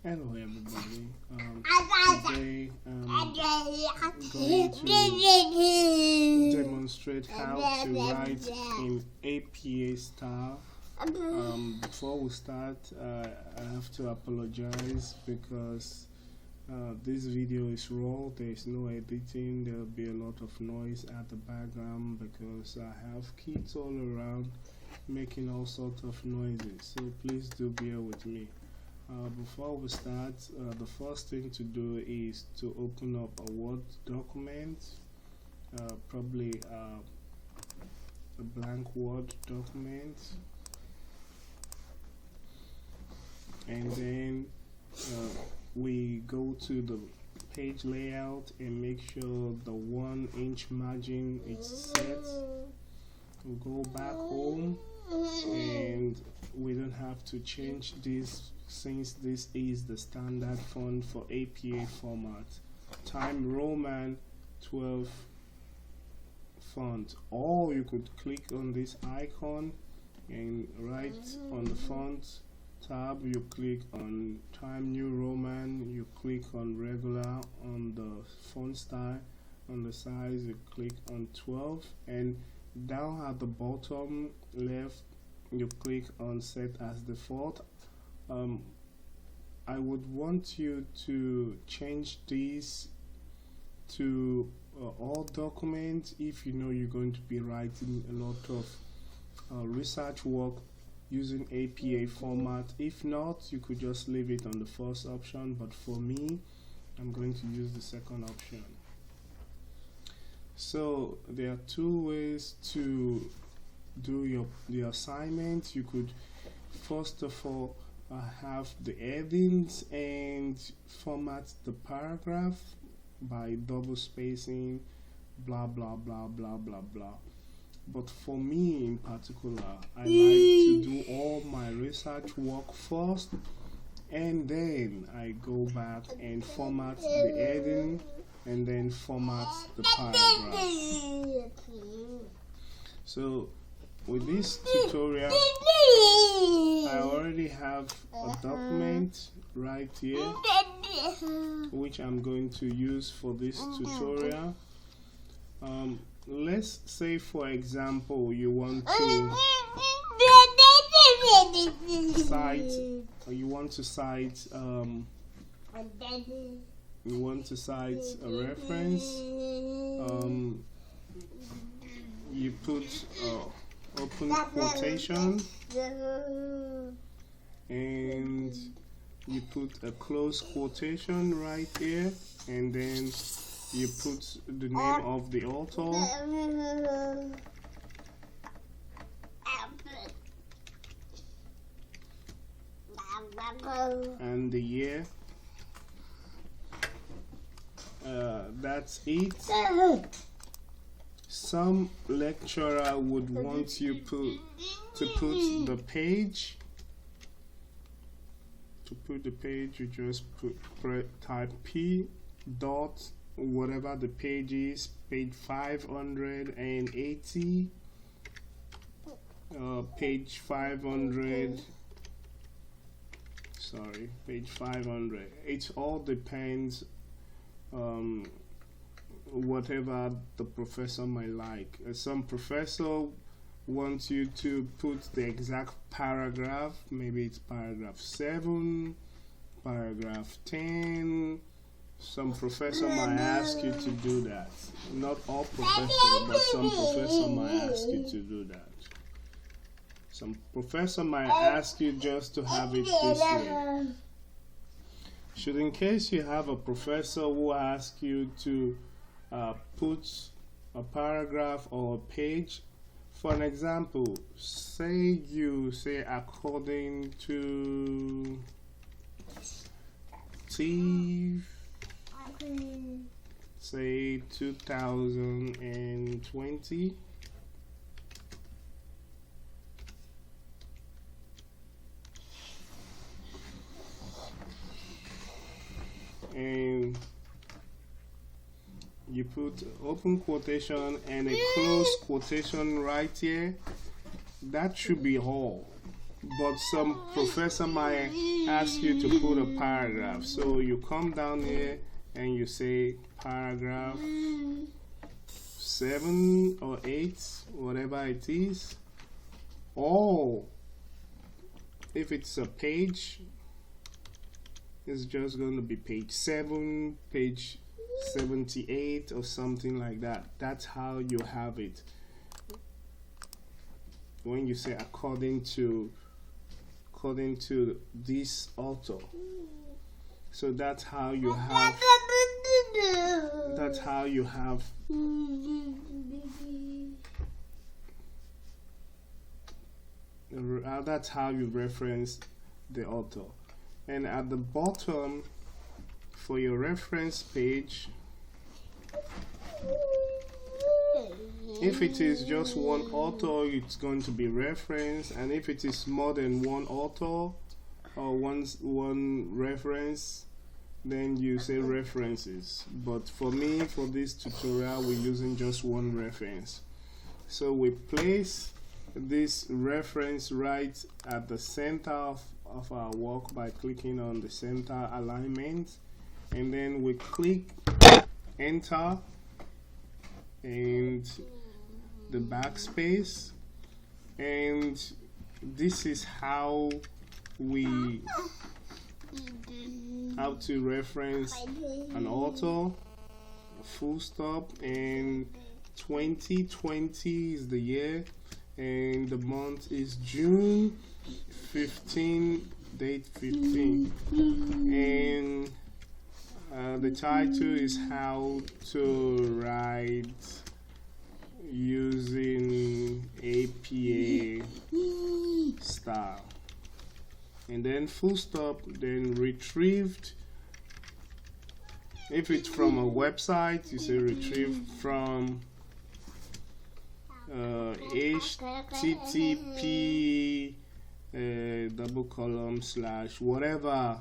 Hello everybody. Today I'm going to demonstrate how to write in APA style. Before we start, I have to apologize because this video is raw. There is no editing. There will be a lot of noise at the background because I have kids all around making all sorts of noises. So please do bear with me. Before we start, the first thing to do is to open up a Word document, probably a blank Word document, and then we go to the page layout and make sure the 1-inch margin is set. We'll go back home, and we don't have to change this since this is the standard font for APA format. Time Roman 12 font. Or you could click on this icon and right on the font tab you click on Time New Roman, you click on regular, on the font style, on the size you click on 12, and down at the bottom left you click on set as default. I would want you to change this to all documents if you know you're going to be writing a lot of research work using APA format. If not, you could just leave it on the first option, but for me I'm going to use the second option. So there are two ways to do the assignment. You could first of all have the headings and format the paragraph by double spacing, blah blah blah blah blah blah. But for me in particular, I like to do all my research work first, and then I go back and format the heading and then format the paragraph. So with this tutorial, I already have a document right here which I'm going to use for this tutorial. Let's say for example you want to cite a reference. You put open quotation and you put a close quotation right here, and then you put the name of the author and the year. That's it. Some lecturer would want you to put the page. To put the page, you just type P dot whatever the page is, page 580, page 500. Sorry, page 500. It all depends. Whatever the professor might like. Some professor wants you to put the exact paragraph. Maybe it's paragraph 7, paragraph 10. Some professor might ask you to do that. Not all professors, but some professor might ask you to do that. Some professor might ask you just to have it this way. Should in case you have a professor who asks you to put a paragraph or a page, for an example, say you say according to say 2020, and you put open quotation and a close quotation right here. That should be all. but some professor might ask you to put a paragraph. So you come down here and you say paragraph 7 or 8, whatever it is. Or if it's a page, it's just going to be page 7, page 78 or something like that. That's how you have it when you say according to this author. So that's how you have that's how you reference the author. And at the bottom for your reference page, if it is just one author, it's going to be reference, and if it is more than one author or one reference, then you say references. But for me, for this tutorial, we're using just one reference. So we place this reference right at the center of our work by clicking on the center alignment, and then we click enter and the backspace, and this is how to reference an author, full stop, and 2020 is the year, and the month is June 15, date 15, and the title is how to write using APA style, and then full stop, then retrieved. If it's from a website, you say retrieved from http double column / whatever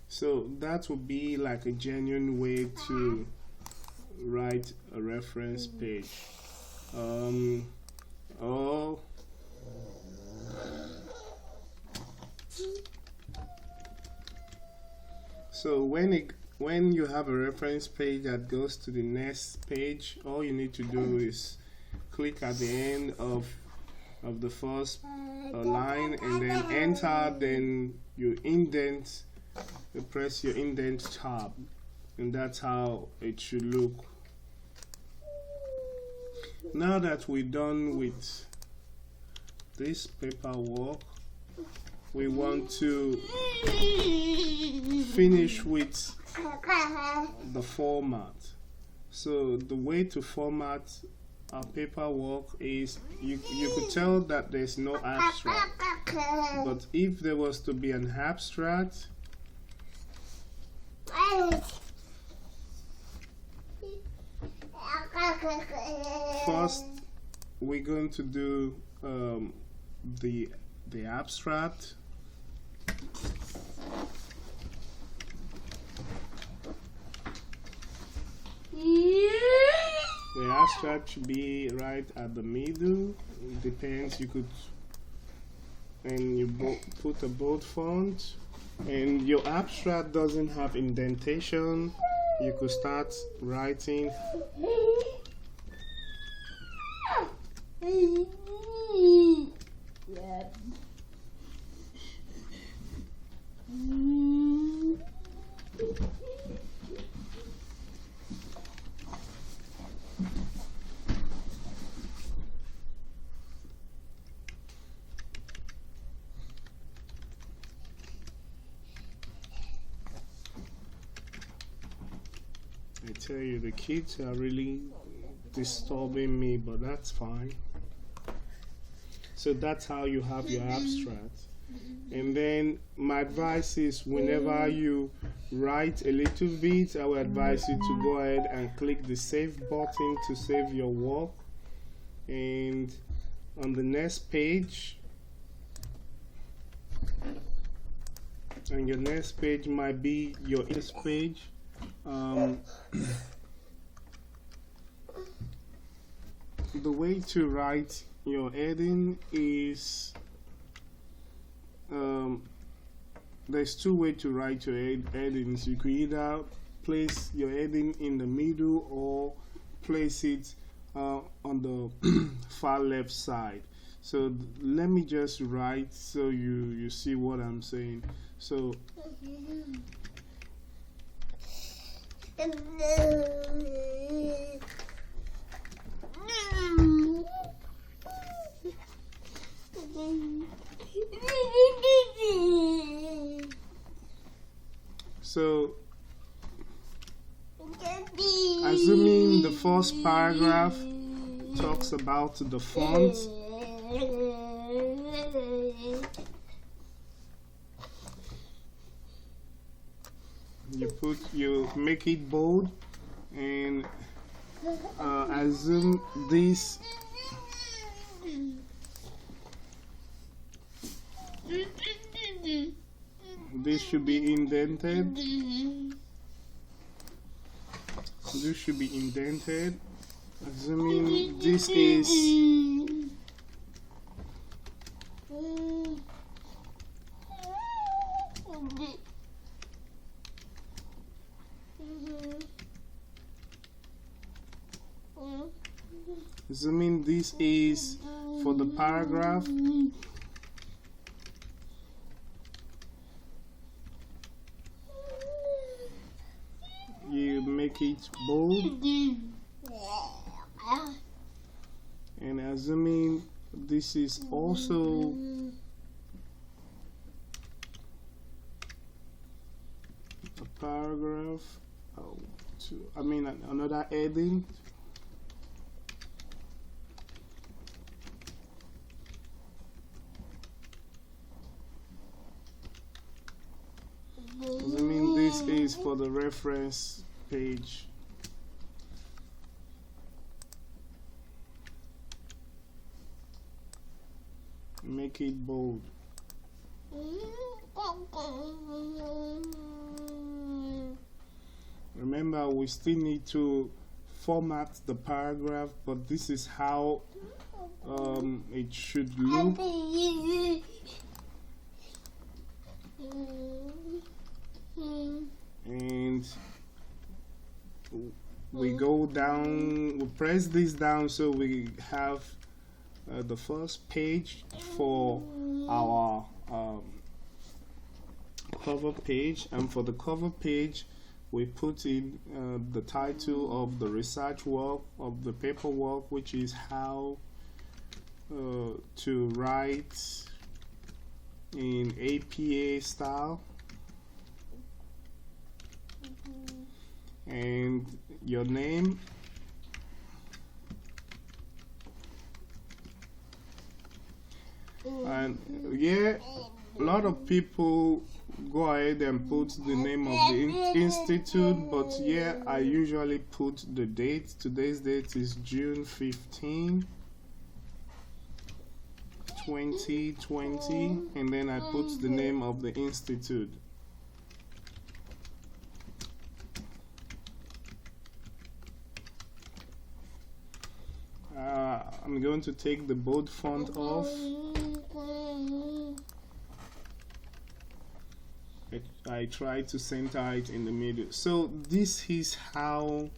so that would be like a genuine way to write a reference page. So when you have a reference page that goes to the next page, all you need to do is click at the end of the first line and then enter, then you indent, you press your indent tab, and that's how it should look. Now that we're done with this paperwork, we want to finish with the format. So the way to format our paperwork is, you could tell that there's no abstract, but if there was to be an abstract, first we're going to do the abstract. The abstract should be right at the middle. It depends. You could, and you put a bold font, and your abstract doesn't have indentation, you could start writing. I tell you, the kids are really disturbing me, but that's fine. So that's how you have your abstract. And then my advice is, whenever you write a little bit, I would advise you to go ahead and click the save button to save your work. And on the next page, and your next page might be your index page. the way to write your heading is there's two ways to write your headings. You could either place your heading in the middle or place it on the far left side. So let me just write so you see what I'm saying. So assuming the first paragraph talks about the font, you make it bold, and assume this should be indented. This should be indented. Assuming this is for the paragraph. You make it bold, and assuming this is also a paragraph, another heading. Assuming this is for the reference page. Make it bold. Remember, we still need to format the paragraph, but this is how it should look. And we go down, we press this down so we have the first page for our cover page, and for the cover page we put in the title of the research work, of the paperwork, which is how to write in APA style, and your name, and yeah, a lot of people go ahead and put the name of the institute, but yeah, I usually put the date. Today's date is June 15, 2020, and then I put the name of the institute. I'm going to take the bold font off. I try to center it in the middle. So this is how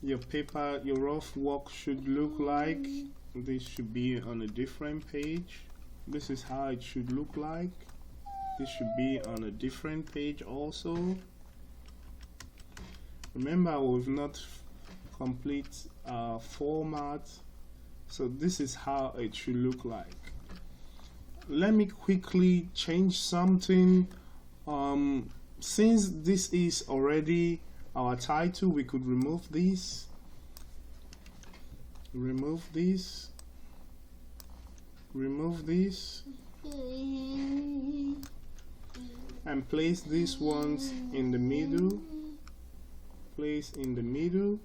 your paper, your rough work should look like. This should be on a different page. This is how it should look like. This should be on a different page also. Remember, we've not complete format, so this is how it should look like. Let me quickly change something. Since this is already our title, we could remove this, remove this, and place these ones in the middle, place in the middle.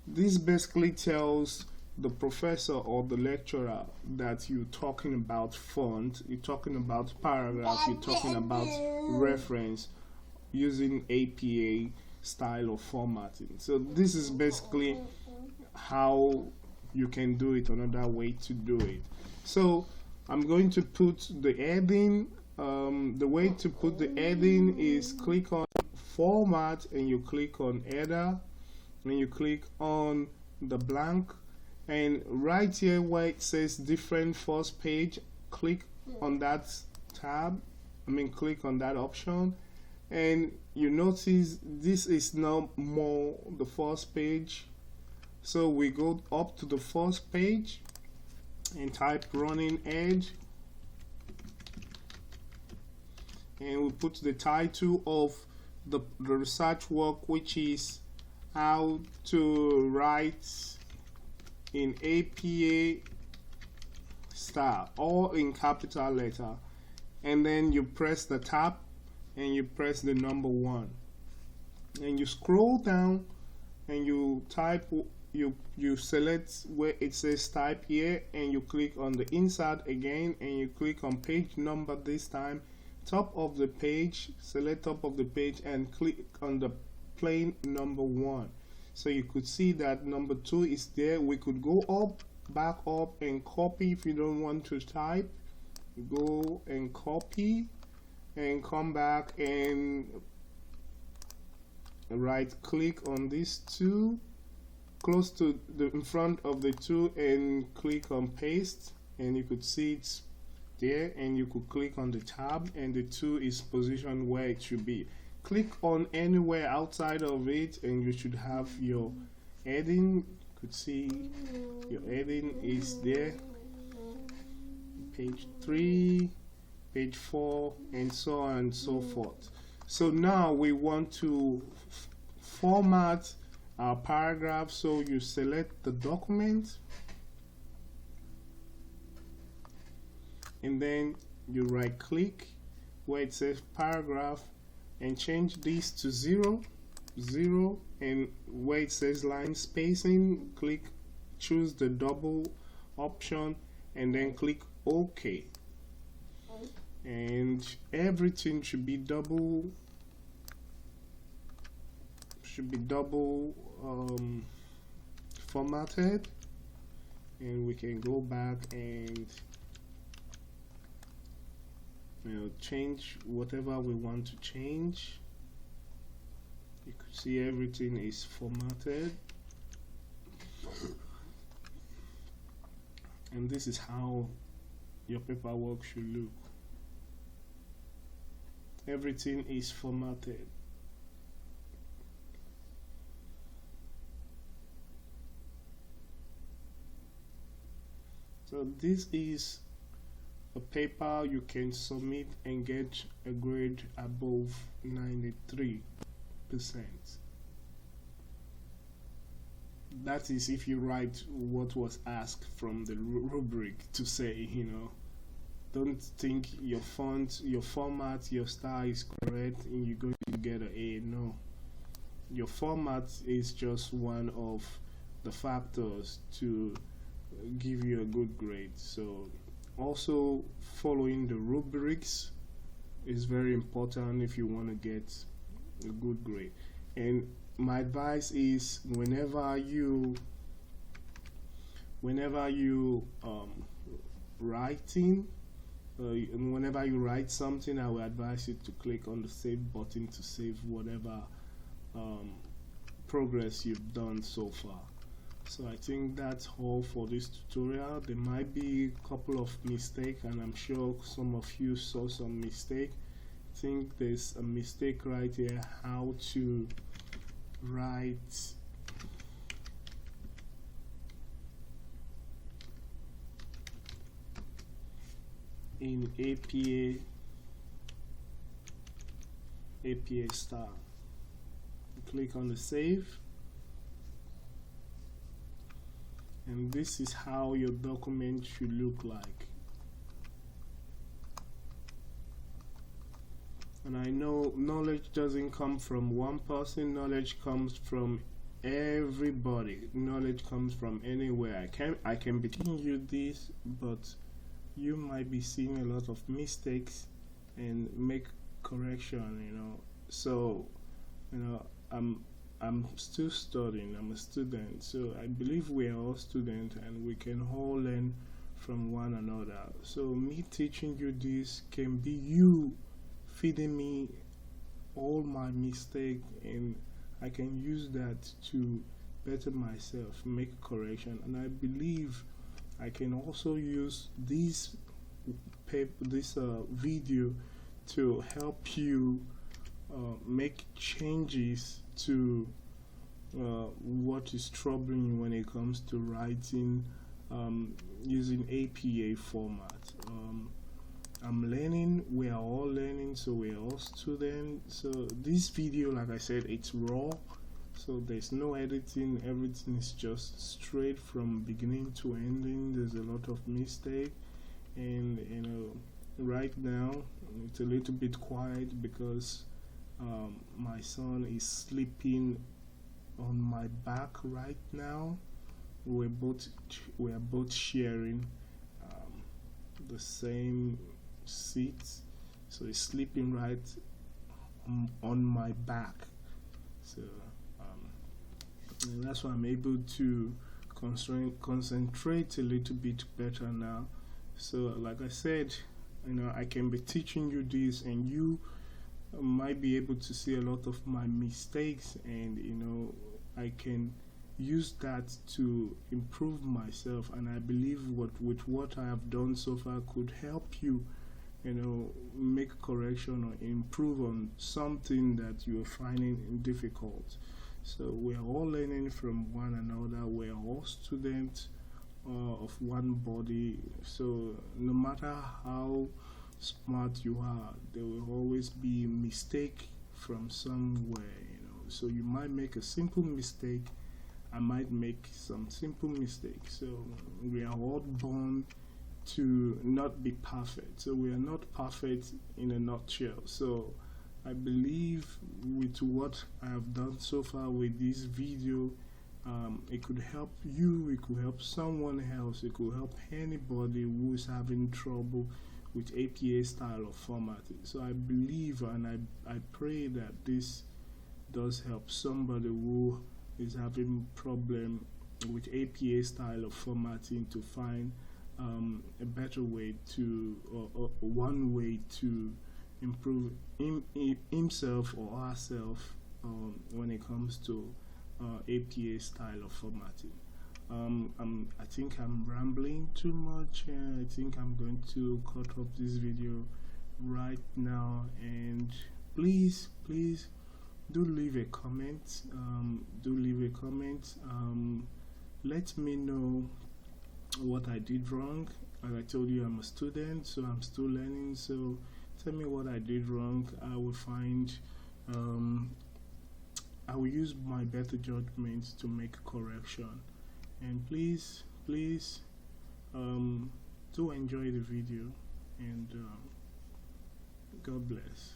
This basically tells the professor or the lecturer that you're talking about font, you're talking about paragraph, you're talking about reference using APA style of formatting. So this is basically how you can do it, another way to do it. So I'm going to put the heading. The way to put the heading is click on format and you click on header, and you click on the blank, and right here where it says different first page, click on that tab, click on that option, and you notice this is now more the first page. So we go up to the first page and type running edge, and we put the title of the research work, which is how to write in APA style, all in capital letter, and then you press the tab and you press the number 1, and you scroll down and you type, you select where it says type here, and you click on the insert again, and you click on page number this time, top of the page, select top of the page and click on the plain number 1. So you could see that number 2 is there. We could go up, back up, and copy. If you don't want to type, go and copy and come back and right click on these 2 close to the in front of the 2 and click on paste, and you could see it's there, and you could click on the tab and the 2 is positioned where it should be. Click on anywhere outside of it and you should have your heading. You could see your heading is there, page 3, page 4, and so on and so forth. So now we want to format our paragraph. So you select the document and then you right click where it says paragraph and change this to 0, and where it says line spacing, choose the double option and then click OK, and everything should be double formatted, and we can go back and change whatever we want to change. You could see everything is formatted, and this is how your paperwork should look. Everything is formatted. So this is a paper you can submit and get a grade above 93%. That is if you write what was asked from the rubric to say, don't think your font, your format, your style is correct and you're going to get an A. No, your format is just one of the factors to give you a good grade. So also following the rubrics is very important if you want to get a good grade. And my advice is whenever you whenever you write something, I will advise you to click on the save button to save whatever progress you've done so far. So I think that's all for this tutorial. There might be a couple of mistakes, and I'm sure some of you saw some mistake. I think there's a mistake right here, how to write in APA style. Click on the save, and this is how your document should look like. And I know knowledge doesn't come from one person, knowledge comes from everybody. Knowledge comes from anywhere. I can be teaching you this, but you might be seeing a lot of mistakes and make correction, So I'm I'm still studying. I'm a student, so I believe we are all students and we can all learn from one another. So me teaching you this can be you feeding me all my mistake, and I can use that to better myself, make correction, and I believe I can also use this video to help you make changes to what is troubling you when it comes to writing using APA format. I'm learning, we are all learning, so we are all students. So this video, like I said, it's raw, so there's no editing, everything is just straight from beginning to ending. There's a lot of mistake, and right now it's a little bit quiet because my son is sleeping on my back right now. We are both sharing the same seat, so he's sleeping right on my back. So and that's why I'm able to concentrate a little bit better now. So like I said, I can be teaching you this, and you might be able to see a lot of my mistakes, and I can use that to improve myself, and I believe with what I have done so far could help you make correction or improve on something that you are finding difficult. So we are all learning from one another. We are all students of one body. So no matter how smart you are, there will always be a mistake from somewhere. So you might make a simple mistake, I might make some simple mistakes. So we are all born to not be perfect. So we are not perfect in a nutshell. So I believe with what I have done so far with this video, it could help you, it could help someone else, it could help anybody who is having trouble with APA style of formatting. So I believe and I pray that this does help somebody who is having problem with APA style of formatting to find a better way to, or one way to improve himself or herself when it comes to APA style of formatting. I think I'm rambling too much. I think I'm going to cut off this video right now, and please do leave a comment. Let me know what I did wrong. Like I told you, I'm a student, so I'm still learning. So tell me what I did wrong. I will find I will use my better judgment to make correction. And please do enjoy the video, and God bless.